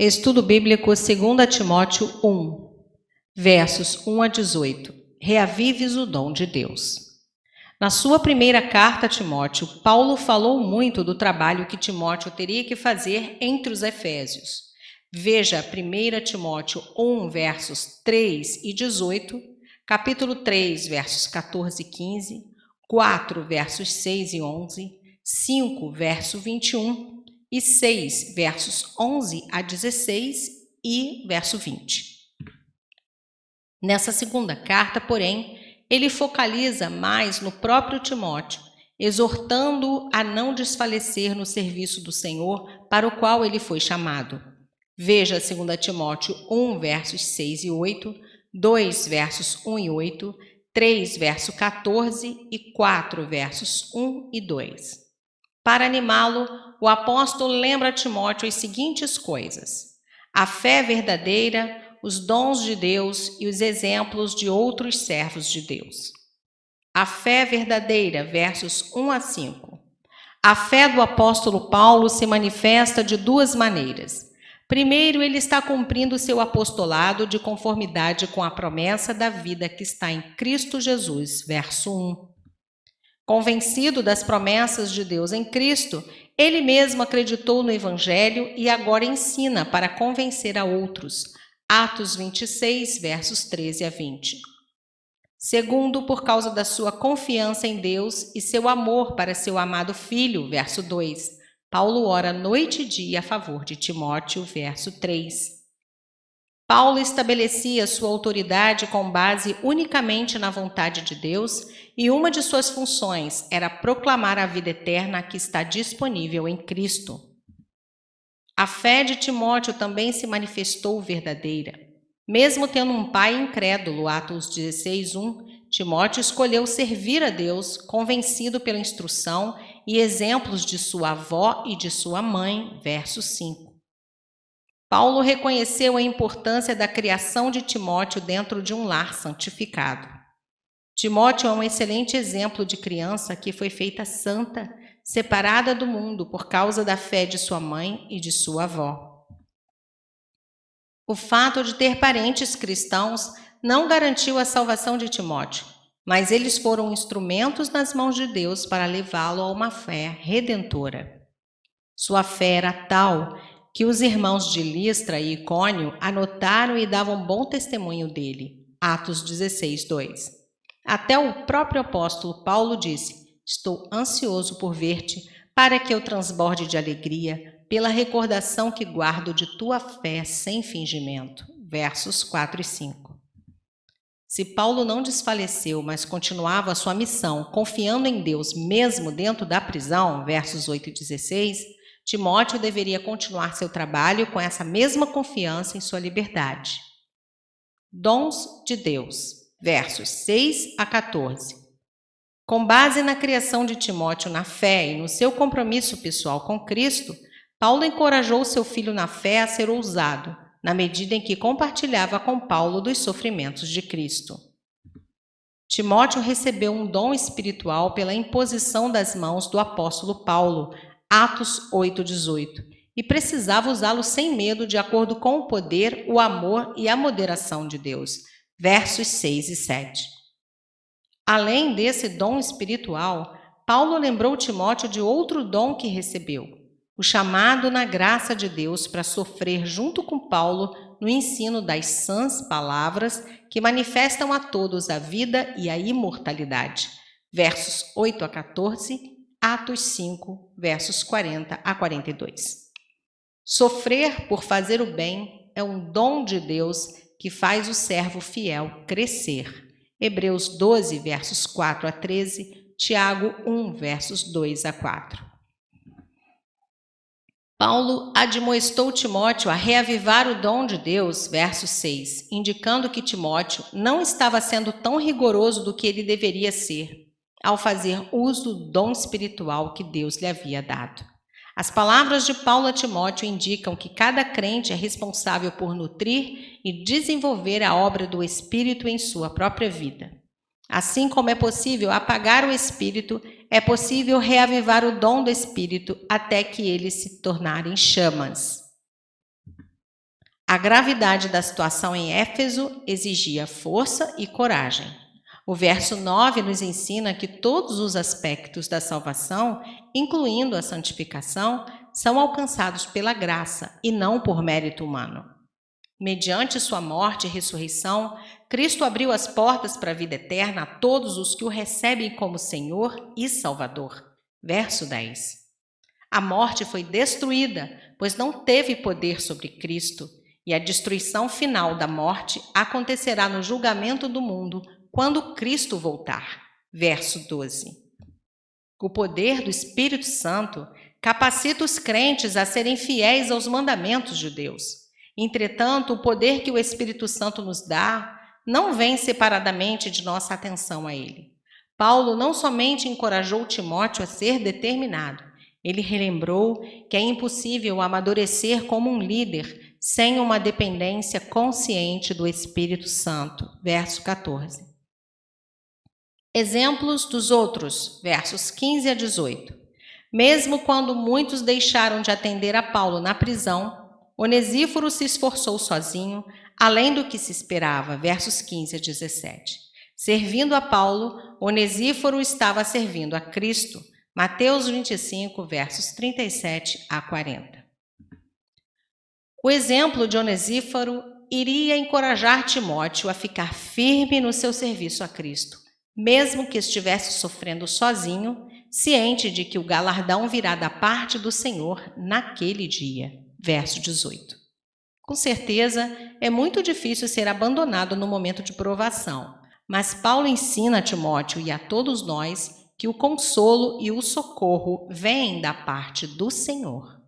Estudo Bíblico 2 Timóteo 1, versos 1 a 18. Reavives o dom de Deus. Na sua primeira carta a Timóteo, Paulo falou muito do trabalho que Timóteo teria que fazer entre os efésios. Veja 1 Timóteo 1, versos 3 e 18, capítulo 3, versos 14 e 15, 4, versos 6 e 11, 5, verso 21 e 6, versos 11 a 16 e verso 20. Nessa segunda carta, porém, ele focaliza mais no próprio Timóteo, exortando-o a não desfalecer no serviço do Senhor para o qual ele foi chamado. Veja 2 Timóteo 1, versos 6 e 8, 2, versos 1 e 8, 3, verso 14 e 4, versos 1 e 2. Para animá-lo, o apóstolo lembra a Timóteo as seguintes coisas: a fé verdadeira, os dons de Deus e os exemplos de outros servos de Deus. A fé verdadeira, versos 1 a 5. A fé do apóstolo Paulo se manifesta de duas maneiras. Primeiro, ele está cumprindo seu apostolado de conformidade com a promessa da vida que está em Cristo Jesus, verso 1. Convencido das promessas de Deus em Cristo, ele mesmo acreditou no Evangelho e agora ensina para convencer a outros. Atos 26, versos 13 a 20. Segundo, por causa da sua confiança em Deus e seu amor para seu amado filho, verso 2. Paulo ora noite e dia a favor de Timóteo, verso 3. Paulo estabelecia sua autoridade com base unicamente na vontade de Deus e uma de suas funções era proclamar a vida eterna que está disponível em Cristo. A fé de Timóteo também se manifestou verdadeira. Mesmo tendo um pai incrédulo, Atos 16, 1, Timóteo escolheu servir a Deus, convencido pela instrução e exemplos de sua avó e de sua mãe, verso 5. Paulo reconheceu a importância da criação de Timóteo dentro de um lar santificado. Timóteo é um excelente exemplo de criança que foi feita santa, separada do mundo por causa da fé de sua mãe e de sua avó. O fato de ter parentes cristãos não garantiu a salvação de Timóteo, mas eles foram instrumentos nas mãos de Deus para levá-lo a uma fé redentora. Sua fé era tal que os irmãos de Listra e Icônio anotaram e davam bom testemunho dele. Atos 16, 2. Até o próprio apóstolo Paulo disse: estou ansioso por ver-te, para que eu transborde de alegria, pela recordação que guardo de tua fé sem fingimento. Versos 4 e 5. Se Paulo não desfaleceu, mas continuava a sua missão, confiando em Deus mesmo dentro da prisão, versos 8 e 16, Timóteo deveria continuar seu trabalho com essa mesma confiança em sua liberdade. Dons de Deus, versos 6 a 14. Com base na criação de Timóteo na fé e no seu compromisso pessoal com Cristo, Paulo encorajou seu filho na fé a ser ousado, na medida em que compartilhava com Paulo dos sofrimentos de Cristo. Timóteo recebeu um dom espiritual pela imposição das mãos do apóstolo Paulo, Atos 8, 18, e precisava usá-lo sem medo, de acordo com o poder, o amor e a moderação de Deus, versos 6 e 7. Além desse dom espiritual, Paulo lembrou Timóteo de outro dom que recebeu, o chamado na graça de Deus para sofrer junto com Paulo no ensino das sãs palavras que manifestam a todos a vida e a imortalidade, versos 8 a 14, Atos 5, versos 40 a 42. Sofrer por fazer o bem é um dom de Deus que faz o servo fiel crescer. Hebreus 12, versos 4 a 13, Tiago 1, versos 2 a 4. Paulo admoestou Timóteo a reavivar o dom de Deus, verso 6, indicando que Timóteo não estava sendo tão rigoroso do que ele deveria ser, ao fazer uso do dom espiritual que Deus lhe havia dado. As palavras de Paulo a Timóteo indicam que cada crente é responsável por nutrir e desenvolver a obra do Espírito em sua própria vida. Assim como é possível apagar o Espírito, é possível reavivar o dom do Espírito até que eles se tornarem chamas. A gravidade da situação em Éfeso exigia força e coragem. O verso 9 nos ensina que todos os aspectos da salvação, incluindo a santificação, são alcançados pela graça e não por mérito humano. Mediante sua morte e ressurreição, Cristo abriu as portas para a vida eterna a todos os que o recebem como Senhor e Salvador. Verso 10. A morte foi destruída, pois não teve poder sobre Cristo, e a destruição final da morte acontecerá no julgamento do mundo, quando Cristo voltar. Verso 12. O poder do Espírito Santo capacita os crentes a serem fiéis aos mandamentos de Deus. Entretanto, o poder que o Espírito Santo nos dá não vem separadamente de nossa atenção a ele. Paulo não somente encorajou Timóteo a ser determinado, ele relembrou que é impossível amadurecer como um líder sem uma dependência consciente do Espírito Santo. Verso 14. Exemplos dos outros, versos 15 a 18. Mesmo quando muitos deixaram de atender a Paulo na prisão, Onesíforo se esforçou sozinho, além do que se esperava, versos 15 a 17. Servindo a Paulo, Onesíforo estava servindo a Cristo, Mateus 25, versos 37 a 40. O exemplo de Onesíforo iria encorajar Timóteo a ficar firme no seu serviço a Cristo, mesmo que estivesse sofrendo sozinho, ciente de que o galardão virá da parte do Senhor naquele dia. Verso 18. Com certeza, é muito difícil ser abandonado no momento de provação, mas Paulo ensina a Timóteo e a todos nós que o consolo e o socorro vêm da parte do Senhor.